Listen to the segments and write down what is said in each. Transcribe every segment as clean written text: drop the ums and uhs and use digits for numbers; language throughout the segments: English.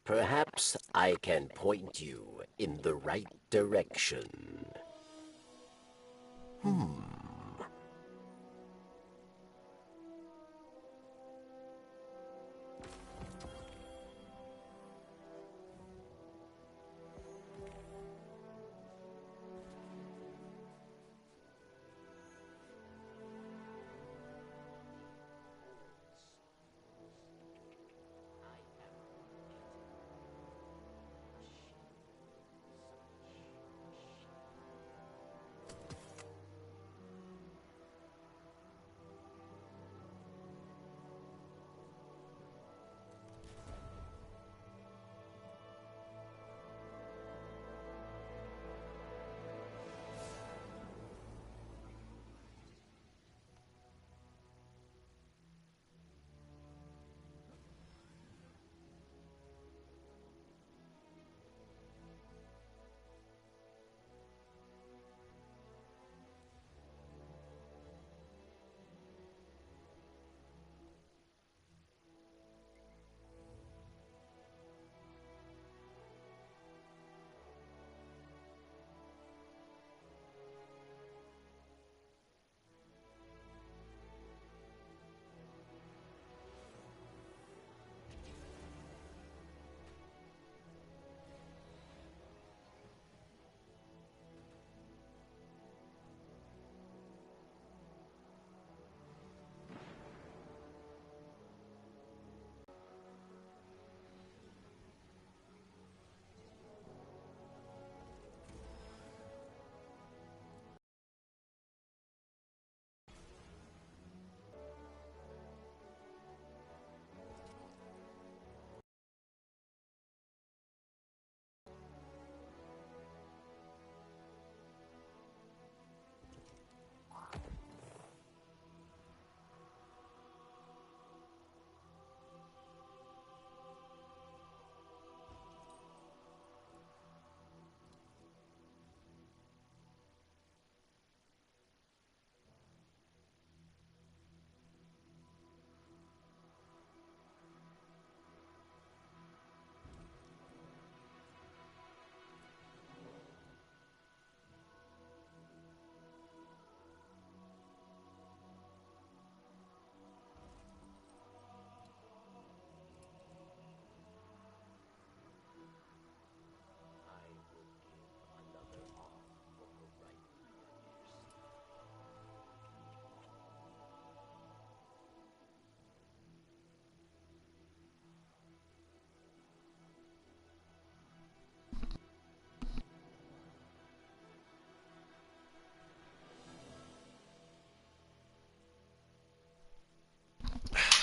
Perhaps I can point you in the right direction.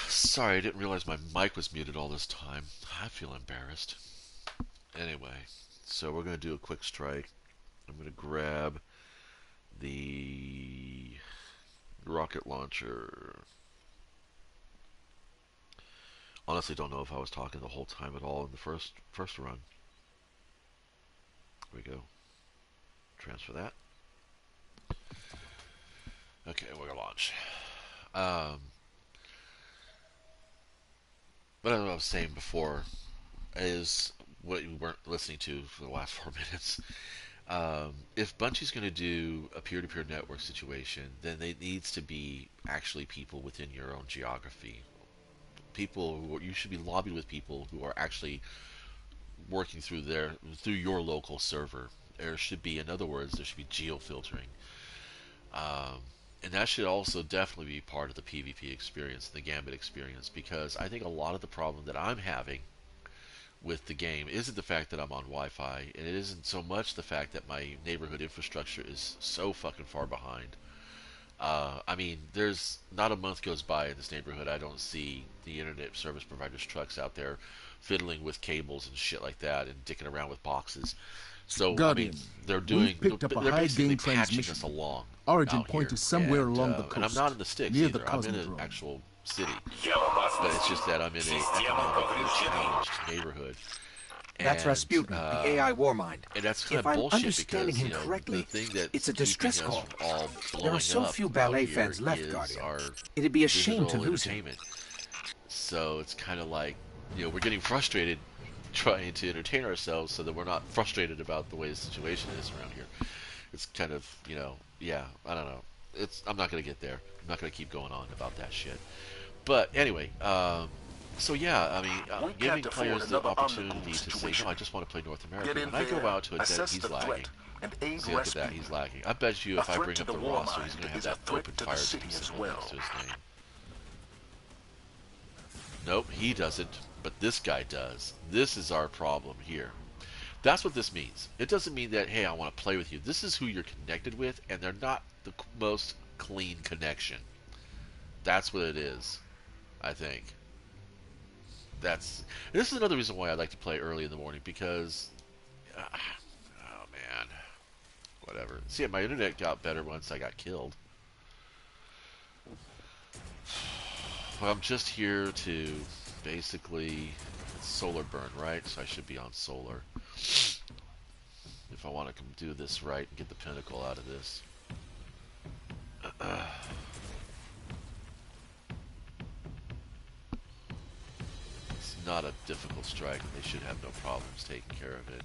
Sorry, I didn't realize my mic was muted all this time. I feel embarrassed. Anyway, so we're going to do a quick strike. I'm going to grab the rocket launcher. Honestly, don't know if I was talking the whole time at all in the first run. Here we go. Transfer that. Okay, we're going to launch. But as I was saying before, is what you weren't listening to for the last 4 minutes. If Bungie's going to do a peer-to-peer network situation, then it needs to be actually people within your own geography. People who you should be lobbied with people who are actually working through your local server. There should be, in other words, there should be geo-filtering. And that should also definitely be part of the PvP experience, the Gambit experience, because I think a lot of the problem that I'm having with the game isn't the fact that I'm on Wi-Fi, and it isn't so much the fact that my neighborhood infrastructure is so fucking far behind. I mean, there's not a month goes by in this neighborhood I don't see the internet service providers' trucks out there fiddling with cables and shit like that and dicking around with boxes. So, I mean, Guardian, we've picked up a they're basically high-gain patching transmission. us along Origin out point here. is somewhere along the And I'm coast, not in the sticks near either. the I'm in an Cosmodrome. actual city. But it's just that I'm in an economically challenged neighborhood. That's And, Rasputin, the AI Warmind. and that's kind If of I'm bullshit understanding because, him correctly, the thing that's it's a distress keeping us call. from all blowing There are so up few out ballet here fans left, is Guardian. our It'd be a shame to digital lose him. entertainment. So it's kind of like, we're getting frustrated trying to entertain ourselves so that we're not frustrated about the way the situation is around here. It's kind of, yeah, I don't know. I'm not going to get there. I'm not going to keep going on about that shit. But anyway, so yeah, I mean, giving players the opportunity to say, no, I just want to play North America. When I go out to a dead, he's lagging. See, look at that, he's lagging. I bet you if I bring up the roster, he's going to have that open fire piece next to his name. Nope, he doesn't, but this guy does. This is our problem here. That's what this means. It doesn't mean that, hey, I want to play with you. This is who you're connected with, and they're not the most clean connection. That's what it is, I think. This is another reason why I like to play early in the morning, because, oh man, whatever. See, my internet got better once I got killed. Well, I'm just here to basically, it's solar burn, right? So I should be on solar. If I want to come do this right and get the pinnacle out of this. It's not a difficult strike. They should have no problems taking care of it.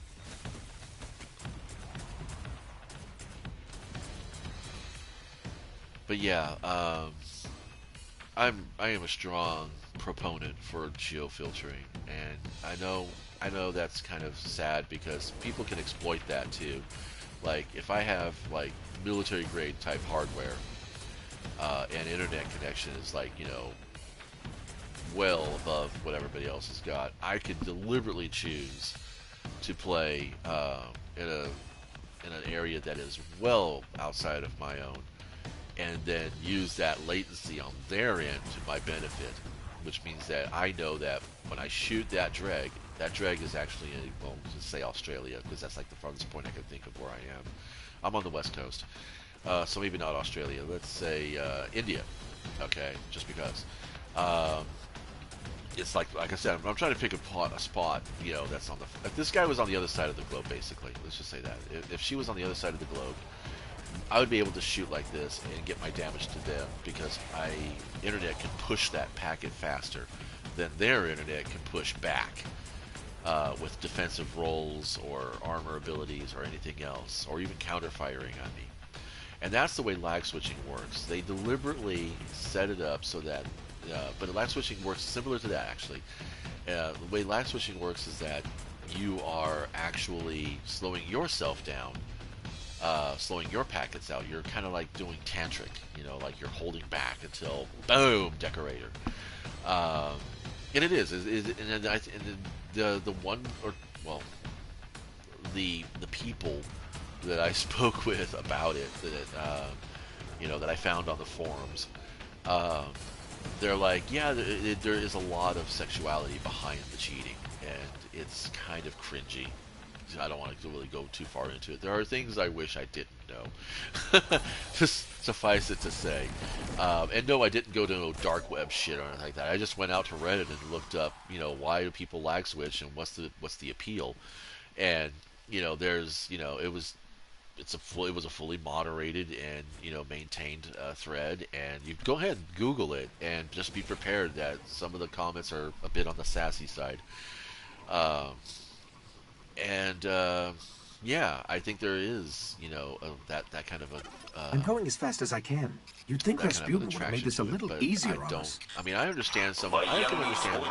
But yeah, I am a strong proponent for geofiltering, and I know that's kind of sad because people can exploit that too. Like if I have like military grade type hardware and internet connection is like, well above what everybody else has got, I could deliberately choose to play in an area that is well outside of my own, and then use that latency on their end to my benefit, which means that I know that when I shoot that dreg is actually in, well, just say Australia, because that's like the farthest point I can think of where I am. I'm on the west coast, so maybe not Australia. Let's say India, okay, just because. It's like I said, I'm trying to pick a spot, that's on the. If this guy was on the other side of the globe, basically, let's just say that. If she was on the other side of the globe, I would be able to shoot like this and get my damage to them because internet can push that packet faster than their internet can push back with defensive rolls or armor abilities or anything else, or even counter-firing on me. And that's the way lag switching works. They deliberately set it up so that, but lag switching works similar to that actually. The way lag switching works is that you are actually slowing yourself down, slowing your packets out. You're kind of like doing tantric, like you're holding back until boom, decorator. And it is, and the one, or well, the people that I spoke with about it, that I found on the forums, they're like, yeah, there is a lot of sexuality behind the cheating, and it's kind of cringy. I don't want to really go too far into it. There are things I wish I didn't know. Just suffice it to say. And no, I didn't go to no dark web shit or anything like that. I just went out to Reddit and looked up, why do people lag switch and what's the appeal? And there's, it was a fully moderated and maintained thread, and you go ahead and Google it and just be prepared that some of the comments are a bit on the sassy side. Yeah, I think there is, that kind of a. I'm going as fast as I can. You'd think Rasputin would have made this a little easier on us. I mean, I understand I can understand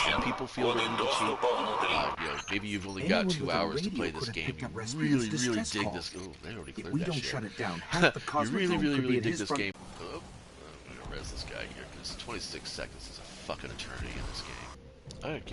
some people feel the need to cheat. Maybe you've only got 2 hours to play this game. You really, really dig this. Oh, they already cleared that shit. If we don't shut it down, half the cosmic you really dig this game. Oh, I'm gonna res this guy here because 26 seconds is a fucking eternity in this game. I'm gonna keep